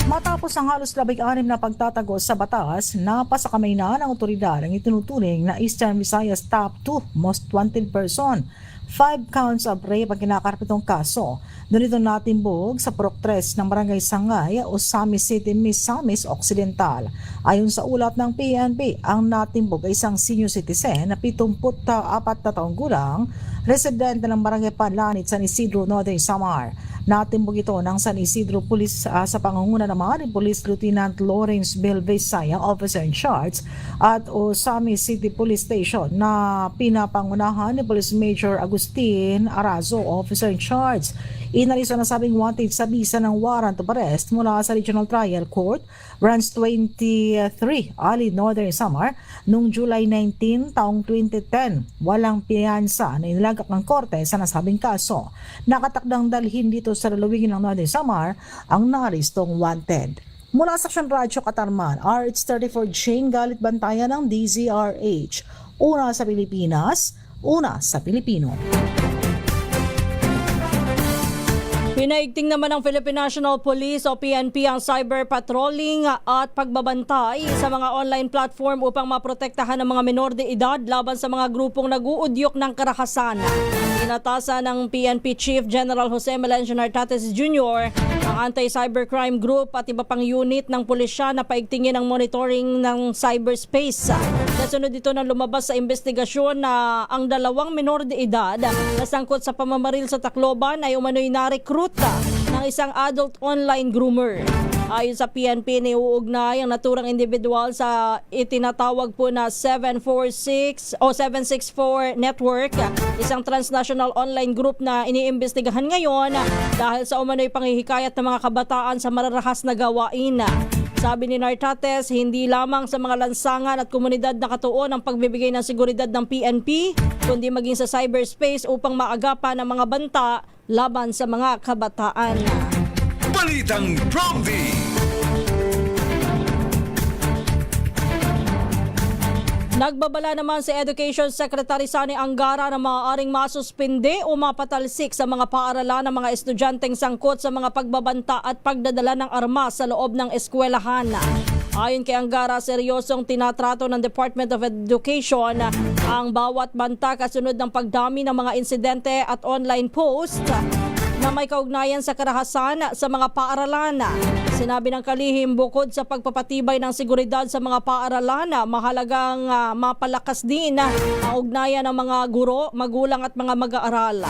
Matapos ang halos 16 na pagtatago sa batas, napasakamay na ng otoridad ang itinuturing na Eastern Visayas top 2 most wanted person. 5 counts of rape ang kinakarapitong kaso. Doon ito natimbog sa Purok 3 ng Barangay Sangay, Osamis City, Misamis Occidental. Ayon sa ulat ng PNP, ang natimbog ay isang senior citizen na 74 na taong gulang, residente ng Barangay Panlanit, San Isidro, Northern Samar. Natimbog ito ng San Isidro Police sa pangunguna naman ni Police Lieutenant Lawrence Belvesaya, Officer in Charge, at Osamis City Police Station na pinapangunahan ni Police Major Agustin Arazo, Officer in Charge. Inalis ang nasabing wanted sa bisa ng warrant of arrest mula sa Regional Trial Court, Branch 23, Ali, Northern Samar, noong July 19, taong 2010. Walang piyansa na inilagak ng korte sa nasabing kaso. Nakatakdang dalhin dito sa lalawigan ng Northern Samar ang naarestong wanted. Mula sa Action Radyo Katarman, RH34 Jane Galit Bantayan ng DZRH. Una sa Pilipinas, una sa Pilipino.
Pinaigting naman ng Philippine National Police o PNP ang cyber patrolling at pagbabantay sa mga online platform upang maprotektahan ang mga menor de edad laban sa mga grupong nag-uudyok ng karahasan. Inatasan ng PNP Chief General Jose Melencio Nartates Jr. ang anti-cybercrime group at iba pang unit ng pulisya na paigtingin ang monitoring ng cyberspace. Nasunod dito na lumabas sa investigasyon na ang 2 menor de edad na sangkot sa pamamaril sa Tacloban ay umano'y na-recruit ng isang adult online groomer. Ayon sa PNP, niuugnay ang naturang individual sa itinatawag po na 764 network, isang transnational online group na iniimbestigahan ngayon dahil sa umano'y panghihikayat ng mga kabataan sa mararahas na gawain. Sabi ni Nartates, hindi lamang sa mga lansangan at komunidad nakatuon ang pagbibigay ng seguridad ng PNP, kundi maging sa cyberspace upang maagapan ang mga banta laban sa mga kabataan.
Balitang Prompty.
Nagbabala naman si Education Secretary Sani Angara na maaaring masuspinde o mapatalsik sa mga paaralan ng mga estudyanteng sangkot sa mga pagbabanta at pagdadala ng armas sa loob ng eskwelahan. Ayon kay Angara, seryosong tinatrato ng Department of Education ang bawat banta kasunod ng pagdami ng mga insidente at online post na may kaugnayan sa karahasan sa mga paaralan. Sinabi ng kalihim, bukod sa pagpapatibay ng seguridad sa mga paaralan, mahalagang mapalakas din ang ugnayan ng mga guro, magulang at mga mag-aaral.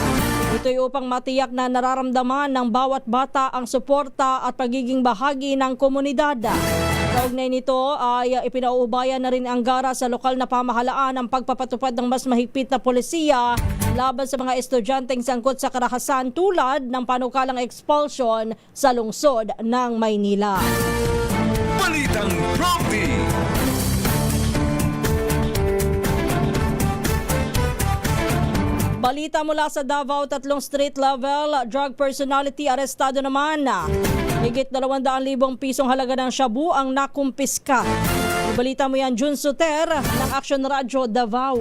Ito'y upang matiyak na nararamdaman ng bawat bata ang suporta at pagiging bahagi ng komunidad. Kaugnay nito ay ipinauubayan na rin ang Angara sa lokal na pamahalaan ang pagpapatupad ng mas mahigpit na polisiya laban sa mga estudyanteng sangkot sa karahasan tulad ng panukalang expulsion sa lungsod ng Maynila.
Balitang Prompty.
Balita mula sa Davao, 3 street level drug personality arestado naman. Higit 200,000 pisong halaga ng shabu ang nakumpiska. Balita mo yan, Jun Suter ng Action Radio Davao.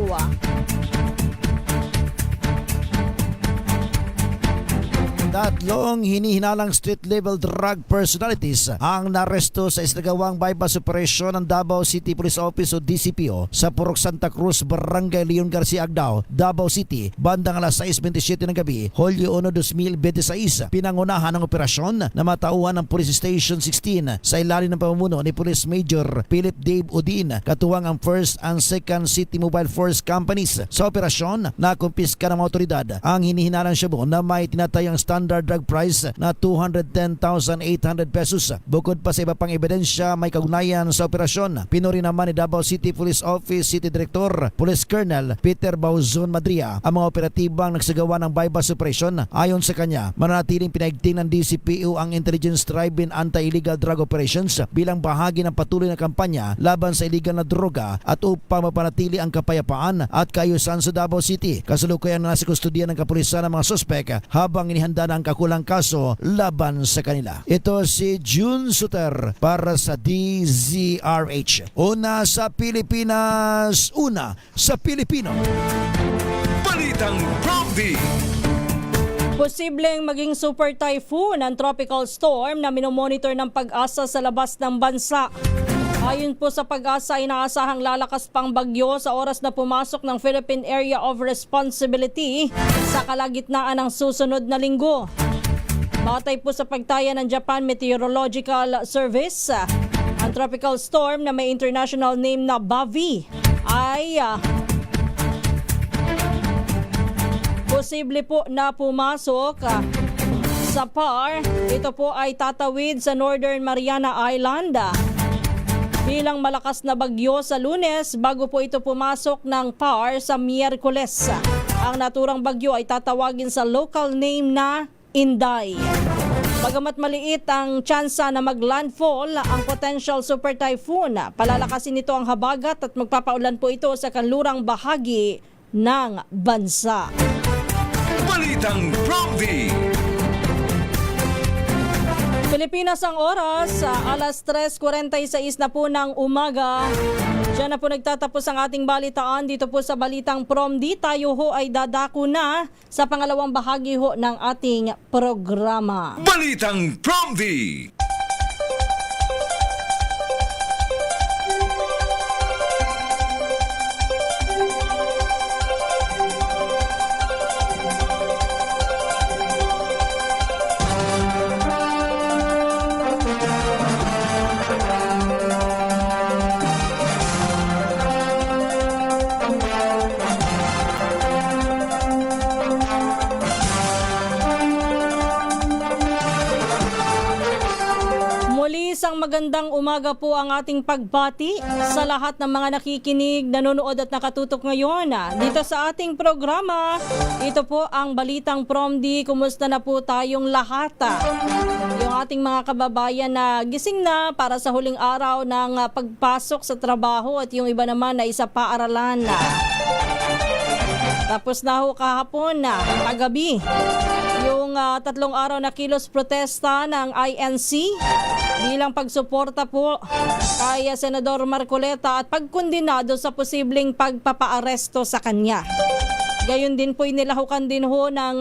Tatlong hinihinalang street-level drug personalities ang naresto sa isinagawang bypass operation ng Davao City Police Office o DCPO sa Purok Santa Cruz, Barangay Leon Garcia, Agdao, Davao City, bandang alas 6:27 ng gabi, Hulyo 1, 2026. Pinangunahan ng operasyon na matauhan ng Police Station 16 sa ilalim ng pamumuno ni Police Major Philip Dave Udin, katuwang ang 1st and 2nd City Mobile Force Companies. Sa operasyon, nakumpiska ng mga otoridad ang hinihinalang shabu na may tinatayang standard drug price na 210,800 pesos. Bukod pa sa iba pang ebidensya may kaugnayan sa operasyon, pinuri naman ni Davao City Police Office City Director Police Colonel Peter Bauzon Madria ang mga operatibang nagsagawa ng bypass operation. Ayon sa kanya, mananatiling pinaigting ng DCPO ang intelligence-driven anti-illegal drug operations bilang bahagi ng patuloy na kampanya laban sa illegal na droga at upang mapanatili ang kapayapaan at kaayusan sa Davao City. Kasalukuyan na nasa kustudiya ng kapulisan ng mga sospek habang inihanda ang kakulang kaso laban sa kanila. Ito si Jun Suter para sa DZRH. Una sa Pilipinas, una sa Pilipino.
Balitang Prompty.
Posibleng maging super typhoon ang tropical storm na minomonitor ng Pag-asa sa labas ng bansa. Ayon po sa Pag-asa, inaasahang lalakas pang bagyo sa oras na pumasok ng Philippine Area of Responsibility sa kalagitnaan ng susunod na linggo. Batay po sa pagtaya ng Japan Meteorological Service, ang tropical storm na may international name na Bavi ay posible po na pumasok sa PAR. Ito po ay tatawid sa Northern Mariana Island bilang malakas na bagyo sa Lunes bago po ito pumasok ng PAR sa Miyerkules. Ang naturang bagyo ay tatawagin sa local name na Inday. Bagamat maliit ang tsansa na maglandfall ang potential super typhoon, palalakasin nito ang habagat at magpapaulan po ito sa kanlurang bahagi ng bansa.
Balitang Prompty.
Pilipinas ang oras, alas 3:46 na po ng umaga. Diyan na po nagtatapos ang ating balitaan dito po sa Balitang Prompty. Tayo ho ay dadako na sa pangalawang bahagi ho ng ating programa.
Balitang Prompty.
Isang magandang umaga po ang ating pagbati sa lahat ng mga nakikinig, nanonood at nakatutok ngayon dito sa ating programa. Ito po ang Balitang Prompty. Kumusta na po tayong lahat? Yung ating mga kababayan na gising na para sa huling araw ng pagpasok sa trabaho at yung iba naman na isa paaralan. Tapos na ho kahapon na kagabi yung 3 araw na kilos protesta ng INC bilang pagsuporta po kay Senador Marcoleta at pagkondinado sa posibleng pagpapaaresto sa kanya. Gayon din po inilahukan din ho ng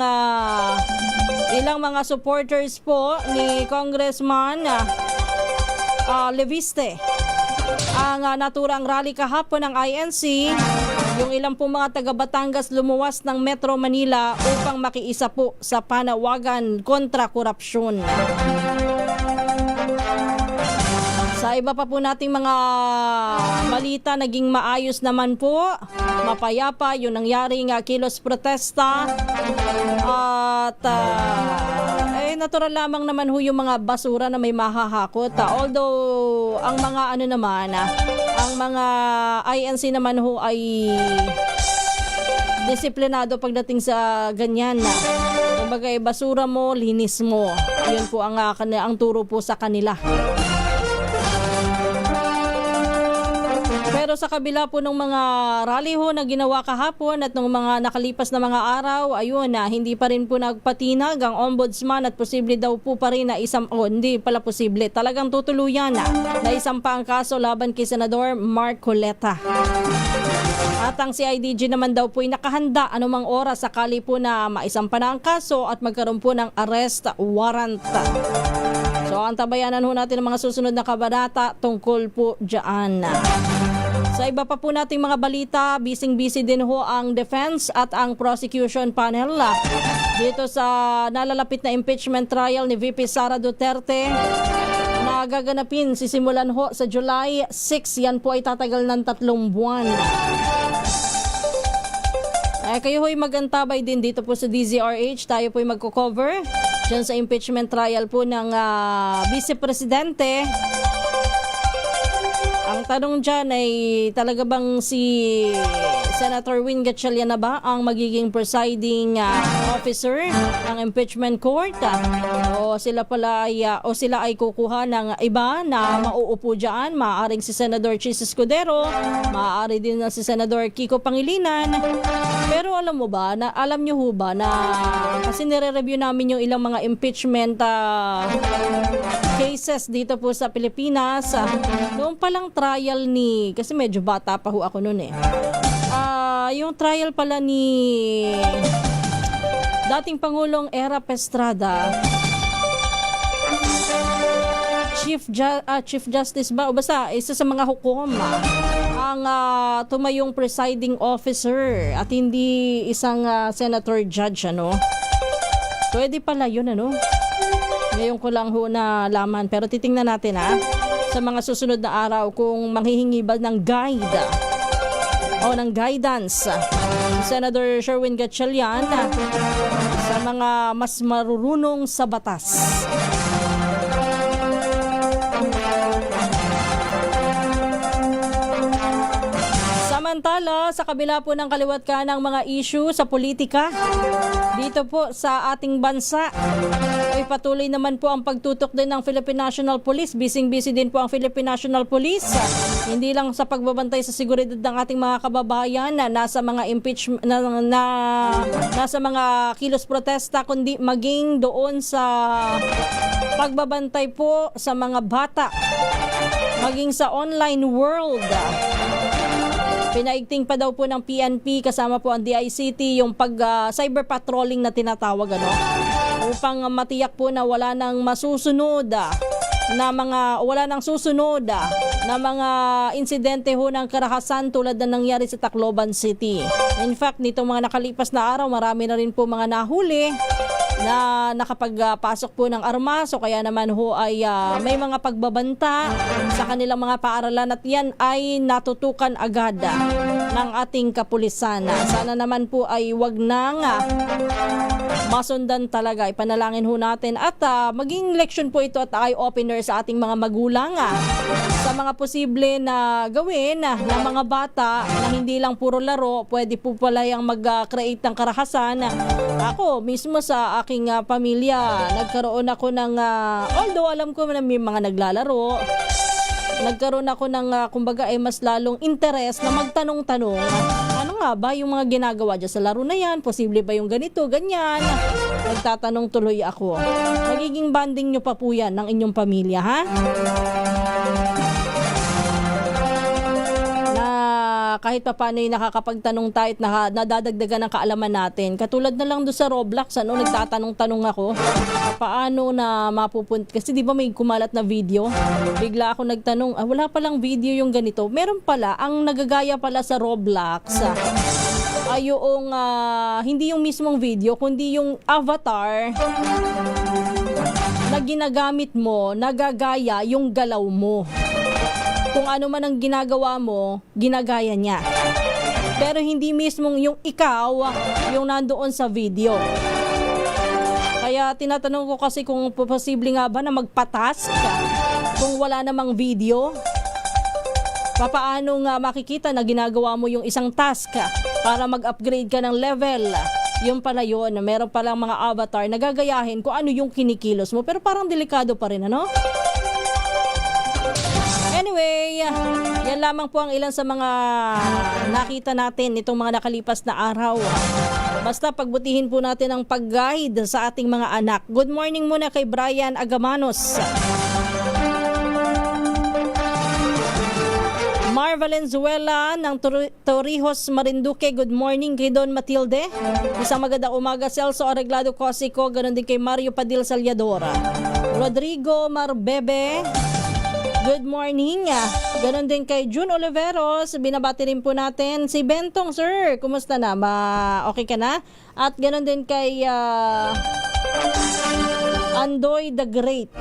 ilang mga supporters po ni Congressman Leviste ang naturang rally kahapon ng INC. Yung ilang po mga taga Batangas lumuwas ng Metro Manila upang makiisa po sa panawagan kontra korupsyon. Sa iba pa po nating mga balita, naging maayos naman po, mapayapa yung nangyaring kilos protesta at natural lamang naman ho yung mga basura na may mahahakot. Although ang mga ang mga INC naman ho ay disiplinado pagdating sa ganyan na. Kumbaga basura mo, linis mo. Yun po ang turo po sa kanila. Pero sa kabila po ng mga rally ho na ginawa kahapon at ng mga nakalipas na mga araw, ayun hindi pa rin po nagpatinag ang ombudsman at posible daw po pa rin na hindi pala posible. Talagang tutuluyan na isampa ang kaso laban kay Senador Marcoleta. At ang CIDG naman daw po ay nakahanda anumang oras sakali po na maisampa na ang kaso at magkaroon po ng arrest warrant. So antabayanan ho natin ang mga susunod na kabanata tungkol po dyan. Sa iba pa po nating mga balita, busy din ho ang defense at ang prosecution panel dito sa nalalapit na impeachment trial ni VP Sara Duterte na gaganapin sisimulan ho sa July 6. Yan po ay tatagal ng 3 buwan. Kayo ho'y magantabay din dito po sa DZRH. Tayo po'y magko-cover dyan sa impeachment trial po ng Vice Presidente. Ang tanong dyan ay talaga bang si Senator Win Gatchalian na ba ang magiging presiding officer ng impeachment court? O sila ay kukuha ng iba na mauupo dyan? Maaaring si Senador Chis Escudero, maaari din na si Senador Kiko Pangilinan. Pero alam nyo ho ba na kasi nire-review namin yung ilang mga impeachment cases dito po sa Pilipinas. Noong palang trial kasi medyo bata pa ho ako noon yung trial pala ni dating Pangulong Erap Estrada, Chief Justice ba? O basta, isa sa mga hukom ang tumayong presiding officer at hindi isang senator judge, Pwede pala yun, Ngayon ko lang ho na laman. Pero titingnan natin, sa mga susunod na araw kung manghihingi ba ng guide o ng guidance Senator Sherwin Gatchalian sa mga mas marurunong sa batas. Samantala, sa kabila po ng kaliwat ka ng mga issue sa politika dito po sa ating bansa, ay patuloy naman po ang pagtutok din ng Philippine National Police. Busy din po ang Philippine National Police. Hindi lang sa pagbabantay sa seguridad ng ating mga kababayan na nasa mga impeachment nasa mga kilos protesta, kundi maging doon sa pagbabantay po sa mga bata, maging sa online world. Pinaigting pa daw po ng PNP kasama po ang DICT yung cyber patrolling na tinatawag upang matiyak po na wala nang susunod na mga insidente ho ng karahasan tulad na nangyari sa Tacloban City. In fact, nitong mga nakalipas na araw, marami na rin po mga nahuli na nakapagpasok po ng armas o kaya naman ho ay may mga pagbabanta sa kanilang mga paaralan at yan ay natutukan agad ng ating kapulisan. Sana naman po ay wag nang masundan talaga. Ipanalangin ho natin at maging leksyon po ito at eye-opener sa ating mga magulang sa mga posible na gawin ng mga bata na hindi lang puro laro, pwede po pala yung mag-create ng karahasan. Ako mismo sa aking pamilya, nagkaroon ako ng although alam ko na may mga naglalaro, nagkaroon ako ng kumbaga ay mas lalong interes na magtanong-tanong, ano nga ba yung mga ginagawa dyan sa laro na yan? Posible ba yung ganito, ganyan? Nagtatanong tuloy ako. Magiging banding nyo pa po yan ng inyong pamilya, ha? Kahit pa paano yung nakakapagtanong tayo at nadadagdagan ng kaalaman natin. Katulad na lang doon sa Roblox, nagtatanong-tanong ako, paano na mapupunta, kasi di ba may kumalat na video? Bigla ako nagtanong, wala palang video yung ganito. Meron pala, ang nagagaya pala sa Roblox, ay yung, hindi yung mismong video, kundi yung avatar na ginagamit mo, nagagaya yung galaw mo. Kung ano man ang ginagawa mo, ginagaya niya. Pero hindi mismong yung ikaw, yung nandoon sa video. Kaya tinatanong ko kasi kung posible nga ba na magpa-task kung wala namang video. Papaano nga makikita na ginagawa mo yung isang task para mag-upgrade ka ng level. Yung pala yun, meron palang mga avatar na gagayahin kung ano yung kinikilos mo. Pero parang delikado pa rin, ano? Anyway, yan lamang po ang ilan sa mga nakita natin itong mga nakalipas na araw. Basta pagbutihin po natin ang pag-guide sa ating mga anak. Good morning muna kay Brian Agamanos. Mar Valenzuela ng Torrijos, Marinduque. Good morning kay Don Matilde. Isang magandang umaga. Celso Arreglado Cosico. Ganon din kay Mario Padil Salyadora. Rodrigo Marbebe. Good morning. Ganon din kay June Oliveros. Binabati rin po natin si Bentong, sir. Kumusta na? Okay ka na? At ganon din kay Andoy the Great.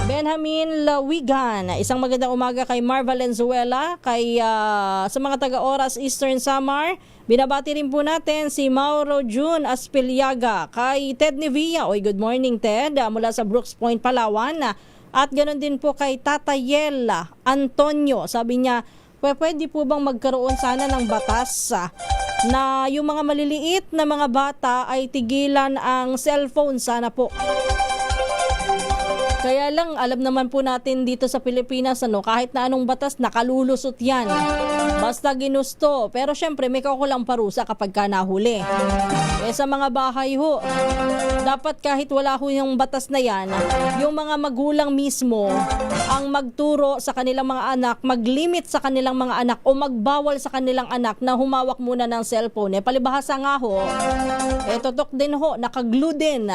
Benjamin Lawigan. Isang magandang umaga kay Mar Valenzuela. Kay sa mga taga-oras Eastern Samar. Binabati rin po natin si Mauro June Aspiliaga. Kay Ted Nevilla. Oy, good morning Ted. Mula sa Brooks Point, Palawan. At ganoon din po kay Tatayel Antonio. Sabi niya, pwede po bang magkaroon sana ng batas na yung mga maliliit na mga bata ay tigilan ang cellphone sana po. Kaya lang, alam naman po natin dito sa Pilipinas, kahit na anong batas, nakalulusot yan. Basta ginusto. Pero syempre, may kaukulang parusa kapag ka nahuli. Sa mga bahay ho, dapat kahit wala ho yung batas na yan, yung mga magulang mismo ang magturo sa kanilang mga anak, maglimit sa kanilang mga anak o magbawal sa kanilang anak na humawak muna ng cellphone. Palibhasa nga ho, tutok din ho, nakaglue din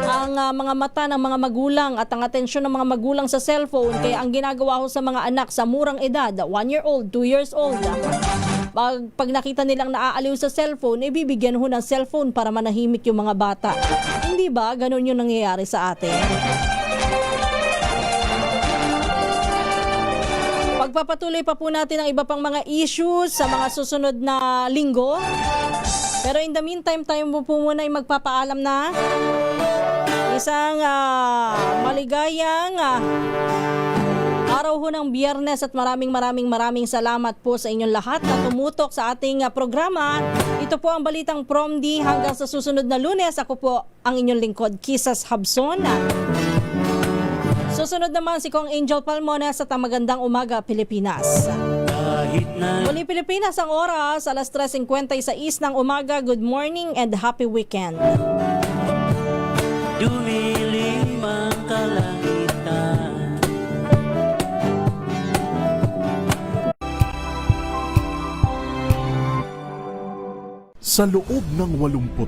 ang mga mata ng mga magulang at ang atensyon ng mga magulang sa cellphone. Kaya ang ginagawa ho sa mga anak sa murang edad, 1 year old, 2 years old, pag nakita nilang naaaliw sa cellphone, bibigyan ho ng cellphone para manahimik yung mga bata. Hindi ba? Ganun yung nangyayari sa atin. Pagpapatuloy pa po natin ang iba pang mga issues sa mga susunod na linggo. Pero in the meantime, tayo po muna ay magpapaalam na. Isang maligayang araw ho ng Biyernes at maraming salamat po sa inyong lahat na tumutok sa ating programa. Ito po ang Balitang PROMD hanggang sa susunod na Lunes. Ako po ang inyong lingkod, Kisas Habson. Susunod naman si Kong Angel Palmona sa Magandang Umaga, Pilipinas. Muli Pilipinas ang oras, alas 3:56 ng umaga. Good morning and happy weekend.
Dumilim ang kalangitan.
Sa loob ng 86